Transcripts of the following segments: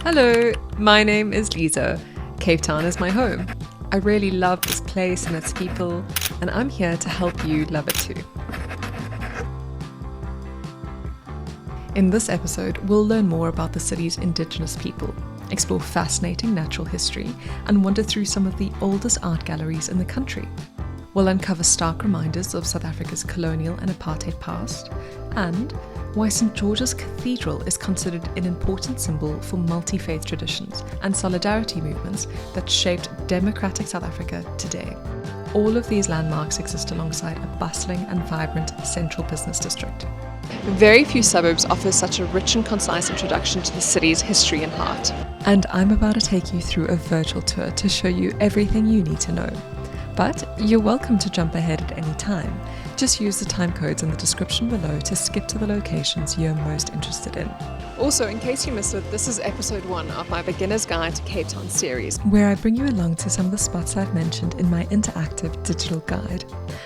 Hello, my name is Lisa. Cape Town is my home. I really love this place and its people, and I'm here to help you love it too. In this episode, we'll learn more about the city's indigenous people, explore fascinating natural history, and wander through some of the oldest art galleries in the country. We'll uncover stark reminders of South Africa's colonial and apartheid past, and why St. George's Cathedral is considered an important symbol for multi-faith traditions and solidarity movements that shaped democratic South Africa today. All of these landmarks exist alongside a bustling and vibrant central business district. Very few suburbs offer such a rich and concise introduction to the city's history and heart. And I'm about to take you through a virtual tour to show you everything you need to know. But you're welcome to jump ahead at any time. Just use the timecodes in the description below to skip to the locations you're most interested in. Also, in case you missed it, this is episode 1 of my Beginner's Guide to Cape Town series, where I bring you along to some of the spots I've mentioned in my interactive digital guide.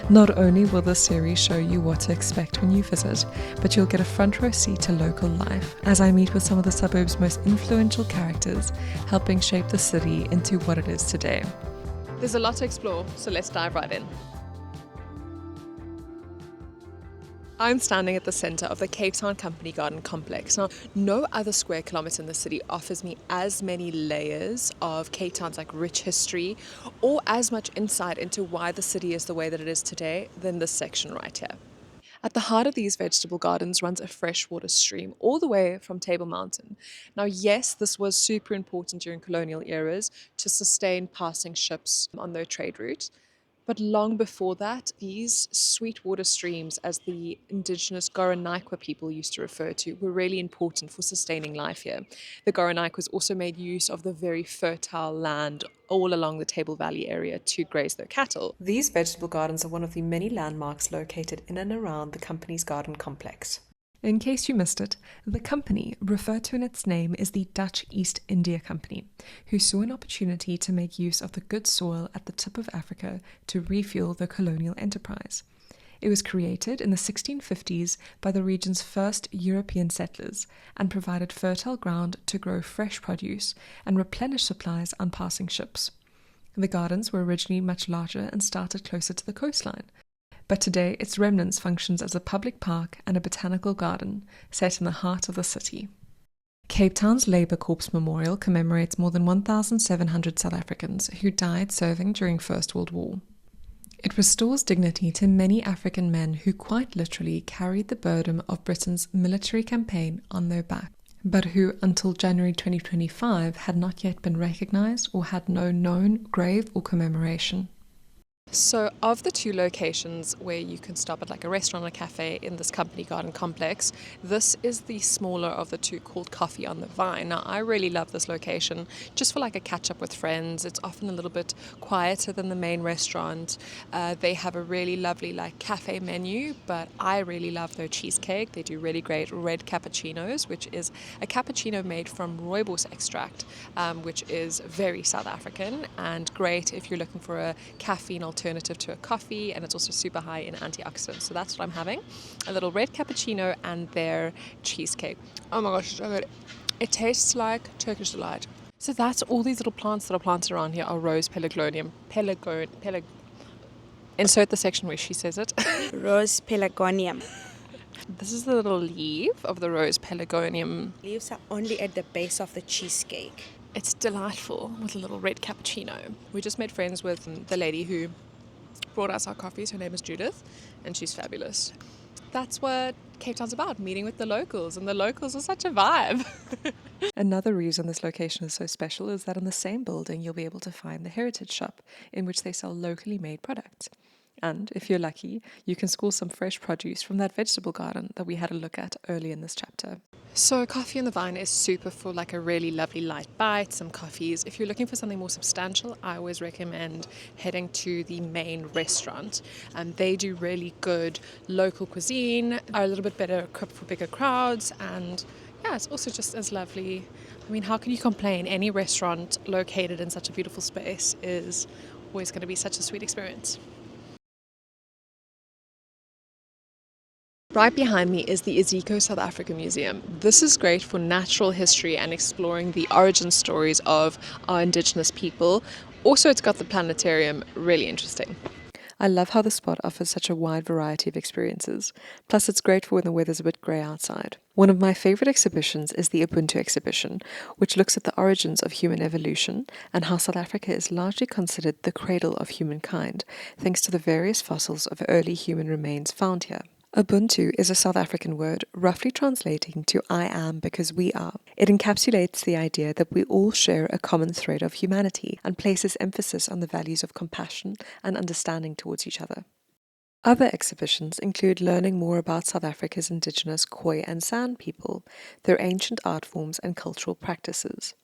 Not only will this series show you what to expect when you visit, but you'll get a front row seat to local life as I meet with some of the suburb's most influential characters, helping shape the city into what it is today. There's a lot to explore, so let's dive right in. I'm standing at the centre of the Cape Town Company Garden complex. Now, no other square kilometre in the city offers me as many layers of Cape Town's rich history or as much insight into why the city is the way that it is today than this section right here. At the heart of these vegetable gardens runs a freshwater stream all the way from Table Mountain. Now, yes, this was super important during colonial eras to sustain passing ships on their trade route. But long before that, these sweetwater streams, as the indigenous Goranaikwa people used to refer to, were really important for sustaining life here. The Goranaikwas also made use of the very fertile land all along the Table Valley area to graze their cattle. These vegetable gardens are one of the many landmarks located in and around the company's garden complex. In case you missed it, the company, referred to in its name, is the Dutch East India Company, who saw an opportunity to make use of the good soil at the tip of Africa to refuel the colonial enterprise. It was created in the 1650s by the region's first European settlers and provided fertile ground to grow fresh produce and replenish supplies on passing ships. The gardens were originally much larger and started closer to the coastline, but today its remnants functions as a public park and a botanical garden set in the heart of the city. Cape Town's Labour Corps Memorial commemorates more than 1,700 South Africans who died serving during First World War. It restores dignity to many African men who quite literally carried the burden of Britain's military campaign on their back, but who until January 2025 had not yet been recognised or had no known grave or commemoration. So of the two locations where you can stop at a restaurant or cafe in this company garden complex, this is the smaller of the two, called Coffee on the Vine. Now, I really love this location just for a catch up with friends. It's often a little bit quieter than the main restaurant. They have a really lovely cafe menu, but I really love their cheesecake. They do really great red cappuccinos, which is a cappuccino made from rooibos extract, which is very South African and great if you're looking for a caffeine alternative to a coffee, and it's also super high in antioxidants. So that's what I'm having, a little red cappuccino and their cheesecake. Oh my gosh, so good. It tastes like Turkish delight. So that's all these little plants that are planted around here are rose pelargonium. Insert the section where she says it. Rose pelargonium. This is the little leaf of the rose pelargonium. Leaves are only at the base of the cheesecake. It's delightful with a little red cappuccino. We just made friends with the lady who brought us our coffees. Her name is Judith, and she's fabulous. That's what Cape Town's about, meeting with the locals, and the locals are such a vibe. Another reason this location is so special is that in the same building you'll be able to find the Heritage Shop, in which they sell locally made products. And if you're lucky, you can score some fresh produce from that vegetable garden that we had a look at early in this chapter. So Coffee on the Vine is super for a really lovely light bite, some coffees. If you're looking for something more substantial, I always recommend heading to the main restaurant. They do really good local cuisine, are a little bit better equipped for bigger crowds, and yeah, it's also just as lovely. I mean, how can you complain? Any restaurant located in such a beautiful space is always going to be such a sweet experience. Right behind me is the Iziko South Africa Museum. This is great for natural history and exploring the origin stories of our indigenous people. Also, it's got the planetarium, really interesting. I love how the spot offers such a wide variety of experiences. Plus, it's great for when the weather's a bit grey outside. One of my favourite exhibitions is the Ubuntu exhibition, which looks at the origins of human evolution and how South Africa is largely considered the cradle of humankind, thanks to the various fossils of early human remains found here. Ubuntu is a South African word, roughly translating to I am because we are. It encapsulates the idea that we all share a common thread of humanity and places emphasis on the values of compassion and understanding towards each other. Other exhibitions include learning more about South Africa's indigenous Khoi and San people, their ancient art forms and cultural practices.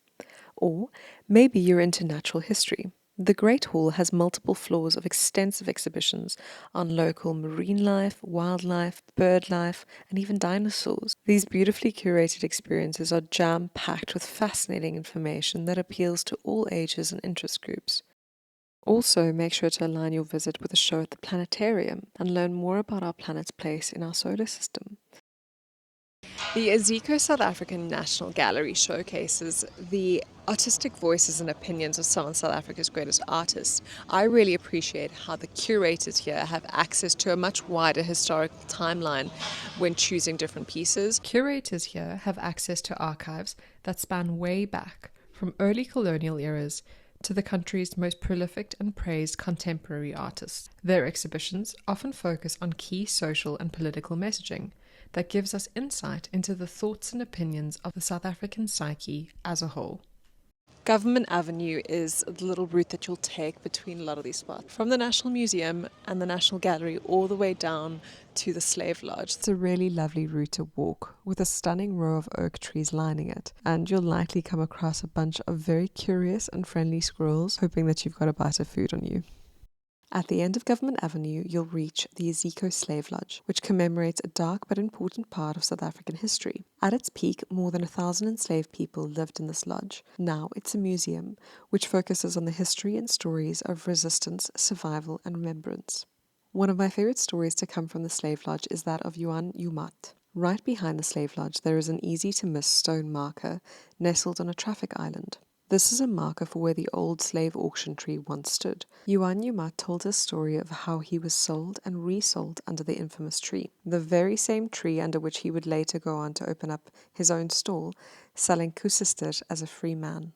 Or maybe you're into natural history. The Great Hall has multiple floors of extensive exhibitions on local marine life, wildlife, bird life, and even dinosaurs. These beautifully curated experiences are jam-packed with fascinating information that appeals to all ages and interest groups. Also, make sure to align your visit with a show at the planetarium and learn more about our planet's place in our solar system. The Iziko South African National Gallery showcases the artistic voices and opinions of some of South Africa's greatest artists. I really appreciate how the curators here have access to a much wider historical timeline when choosing different pieces. Curators here have access to archives that span way back, from early colonial eras to the country's most prolific and praised contemporary artists. Their exhibitions often focus on key social and political messaging that gives us insight into the thoughts and opinions of the South African psyche as a whole. Government Avenue is the little route that you'll take between a lot of these spots. From the National Museum and the National Gallery all the way down to the Slave Lodge. It's a really lovely route to walk with a stunning row of oak trees lining it. And you'll likely come across a bunch of very curious and friendly squirrels hoping that you've got a bite of food on you. At the end of Government Avenue, you'll reach the Iziko Slave Lodge, which commemorates a dark but important part of South African history. At its peak, more than 1,000 enslaved people lived in this lodge. Now it's a museum, which focuses on the history and stories of resistance, survival, and remembrance. One of my favorite stories to come from the Slave Lodge is that of Yuan Yumat. Right behind the Slave Lodge, there is an easy-to-miss stone marker nestled on a traffic island. This is a marker for where the old slave auction tree once stood. Yuan Yumat told a story of how he was sold and resold under the infamous tree, the very same tree under which he would later go on to open up his own stall, selling kusister as a free man.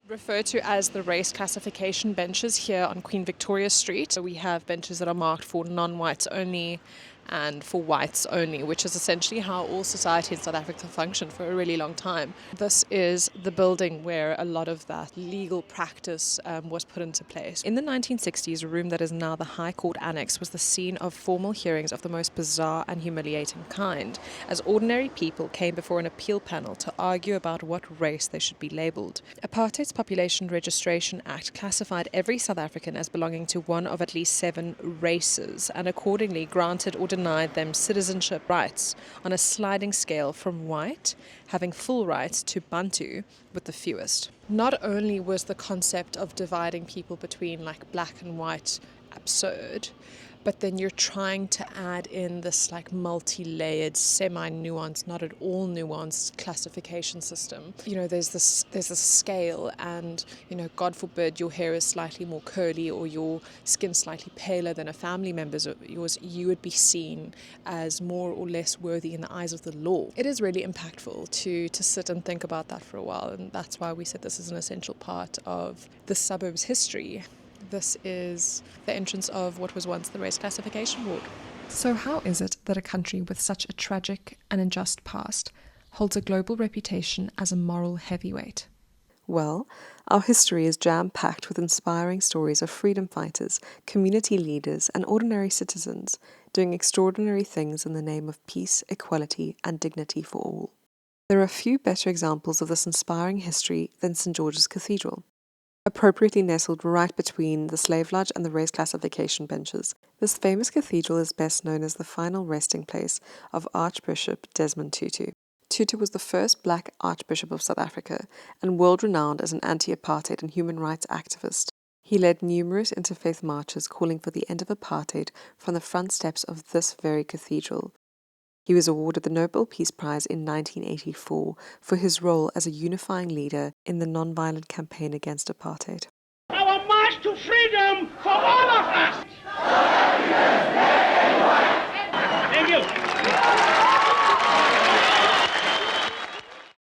Referred to as the race classification benches here on Queen Victoria Street. So we have benches that are marked for non-whites only and for whites only, which is essentially how all society in South Africa functioned for a really long time. This is the building where a lot of that legal practice was put into place. In the 1960s, a room that is now the High Court Annex was the scene of formal hearings of the most bizarre and humiliating kind, as ordinary people came before an appeal panel to argue about what race they should be labelled. Apartheid's Population Registration Act classified every South African as belonging to one of at least 7 races, and accordingly granted or denied them citizenship rights on a sliding scale from white, having full rights, to Bantu, with the fewest. Not only was the concept of dividing people between like black and white absurd, but then you're trying to add in this like multi-layered, semi-nuanced, not at all nuanced classification system. You know, there's a scale, and you know, God forbid your hair is slightly more curly or your skin slightly paler than a family member's of yours, you would be seen as more or less worthy in the eyes of the law. It is really impactful to sit and think about that for a while, and that's why we said this is an essential part of the suburb's history. This is the entrance of what was once the race classification ward. So how is it that a country with such a tragic and unjust past holds a global reputation as a moral heavyweight? Well, our history is jam-packed with inspiring stories of freedom fighters, community leaders, and ordinary citizens doing extraordinary things in the name of peace, equality, and dignity for all. There are few better examples of this inspiring history than St. George's Cathedral. Appropriately nestled right between the slave lodge and the race classification benches, this famous cathedral is best known as the final resting place of Archbishop Desmond Tutu. Tutu was the first black Archbishop of South Africa and world-renowned as an anti-apartheid and human rights activist. He led numerous interfaith marches calling for the end of apartheid from the front steps of this very cathedral. He was awarded the Nobel Peace Prize in 1984 for his role as a unifying leader in the non-violent campaign against apartheid. Our march to freedom for all of us! Thank you.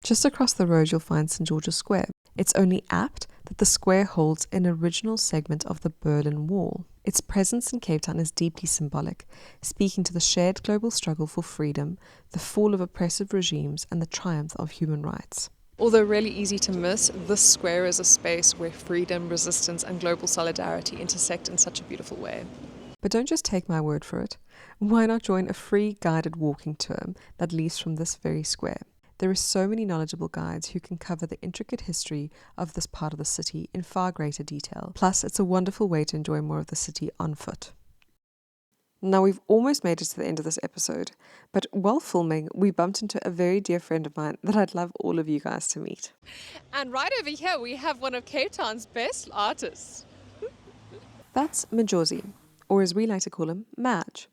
Just across the road you'll find St. George's Square. It's only apt that the square holds an original segment of the Berlin Wall. Its presence in Cape Town is deeply symbolic, speaking to the shared global struggle for freedom, the fall of oppressive regimes, and the triumph of human rights. Although really easy to miss, this square is a space where freedom, resistance, and global solidarity intersect in such a beautiful way. But don't just take my word for it. Why not join a free guided walking tour that leads from this very square? There are so many knowledgeable guides who can cover the intricate history of this part of the city in far greater detail. Plus, it's a wonderful way to enjoy more of the city on foot. Now, we've almost made it to the end of this episode, but while filming, we bumped into a very dear friend of mine that I'd love all of you guys to meet. And right over here, we have one of Cape Town's best artists. That's Majozi, or as we like to call him, Maj.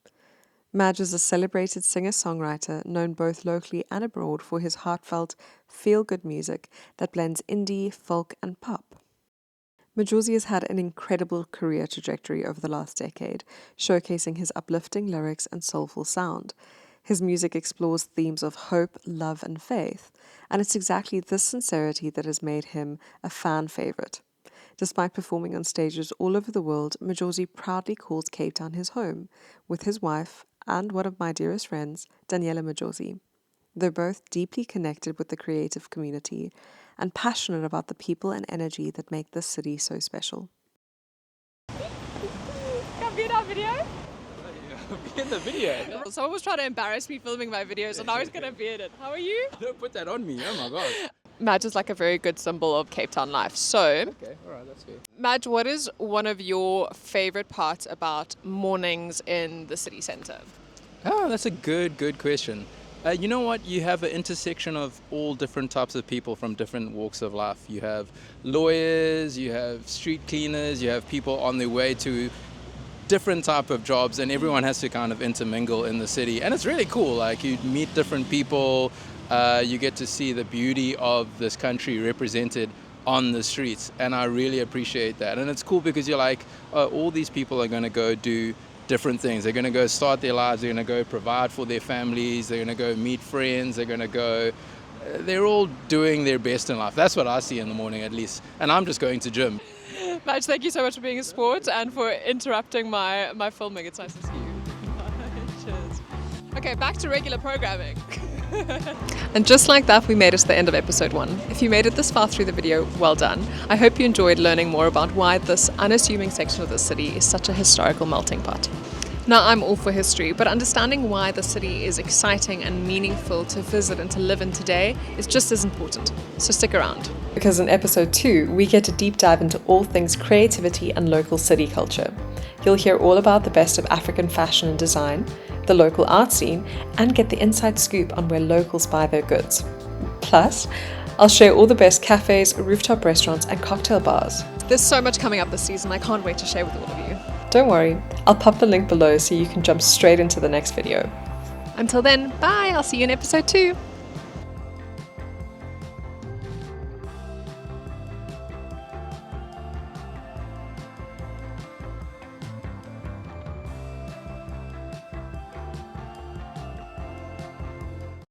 Maj is a celebrated singer-songwriter known both locally and abroad for his heartfelt, feel-good music that blends indie, folk and pop. Majozi has had an incredible career trajectory over the last decade, showcasing his uplifting lyrics and soulful sound. His music explores themes of hope, love and faith, and it's exactly this sincerity that has made him a fan favorite. Despite performing on stages all over the world, Majozi proudly calls Cape Town his home, with his wife and one of my dearest friends, Daniela Majozi. They're both deeply connected with the creative community and passionate about the people and energy that make this city so special. Come be in our video? Be in the video. Someone was trying to embarrass me filming my videos, and I was going to be in it. How are you? Don't put that on me. Oh my god. Maj is like a very good symbol of Cape Town life. So, Okay, alright, that's good. Maj, what is one of your favorite parts about mornings in the city centre? Oh, that's a good question. You know what? You have an intersection of all different types of people from different walks of life. You have lawyers, you have street cleaners, you have people on their way to different type of jobs, and everyone has to kind of intermingle in the city. And it's really cool. Like, you meet different people, you get to see the beauty of this country represented on the streets, and I really appreciate that. And it's cool because you're like, oh, all these people are going to go do different things. They're going to go start their lives, they're going to go provide for their families, they're going to go meet friends, they're going to go, they're all doing their best in life. That's what I see in the morning, at least. And I'm just going to gym. Maj, thank you so much for being a sport and for interrupting my filming. It's nice to see you. Cheers. Okay, back to regular programming. And just like that, we made it to the end of episode 1. If you made it this far through the video, well done. I hope you enjoyed learning more about why this unassuming section of the city is such a historical melting pot. Now, I'm all for history, but understanding why the city is exciting and meaningful to visit and to live in today is just as important. So stick around. Because in episode 2, we get to deep dive into all things creativity and local city culture. You'll hear all about the best of African fashion and design, the local art scene, and get the inside scoop on where locals buy their goods. Plus, I'll share all the best cafes, rooftop restaurants, and cocktail bars. There's so much coming up this season, I can't wait to share with all of you. Don't worry, I'll pop the link below so you can jump straight into the next video. Until then, bye, I'll see you in episode 2.